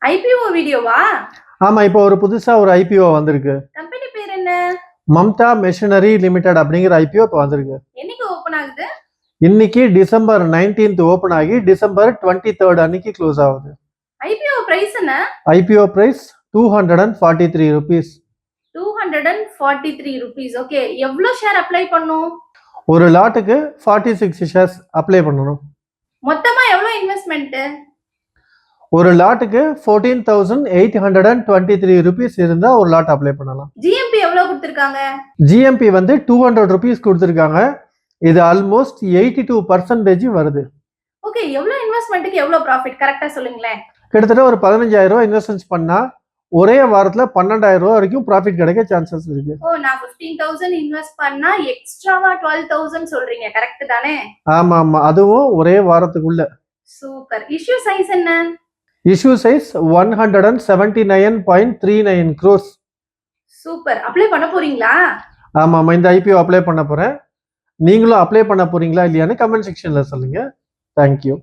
IPO வீடியோவா? ஆமா, இப்போ ஒரு புதுசா ஒரு ஐபிஓ வந்திருக்கு. கம்பெனி பேர் என்ன? மம்தா மெஷினரி லிமிடெட் அப்படிங்கிற ஐபிஓ இப்போ வந்திருக்கு. என்னைக்கு ஓபன் ஆகுது? இன்னைக்கு டிசம்பர் 19th ஓபன் ஆகி டிசம்பர் 23rd அன்னைக்கு க்ளோஸ் ஆகுது. ஐபிஓ பிரைஸ் என்ன? IPO price 243 rupees. 243 rupees. Okay, எவ்வளவு ஷேர் அப்ளை பண்ணும்? ஒரு லாட்டுக்கு 46 ஷேர்ஸ் அப்ளை பண்ணணும். மொத்தமா எவ்வளவு இன்வெஸ்ட்மெண்ட்? ஒரு லாட்டுக்கு 14,823 rupees இருந்தா ஒரு லாட் அப்ளை பண்ணலாம். ஜிஎம்பி எவ்வளவு கொடுத்திருக்காங்க? ஜிஎம்பி வந்து 200 rupees கொடுத்திருக்காங்க. இது ஆல்மோஸ்ட் 82% வருது. ஓகே, எவ்வளவு இன்வெஸ்ட்மென்ட்க்கு எவ்வளவு ப்ராஃபிட் கரெக்ட்டா சொல்லுங்களேன். கிட்டத்தட்ட ஒரு 15,000 ரூபாய் இன்வெஸ்ட்மென்ட் பண்ணா ஒரே வாரத்துல 12,000 ரூபாய் வரைக்கும் ப்ராஃபிட் கிடைக்க சான்சஸ் இருக்கு. ஓ, நான் 15,000 இன்வெஸ்ட் பண்ணா எக்ஸ்ட்ராவா 12,000 சொல்றீங்க, கரெக்ட் தானே? ஆமா ஆமா, அதுவும் ஒரே வாரத்துக்குள்ள. சூப்பர். இஷ்யூ சைஸ் என்ன? Issue size 179.39 crores. Super. Apply பண்ண போறீங்களா? ஆமா ஆமா, இந்த ஐபிஓ அப்ளை பண்ண போறேன். நீங்களும் அப்ளை பண்ண போறீங்களா இல்லையான்னு கமெண்ட் செக்ஷன்ல சொல்லுங்க. தேங்க்யூ.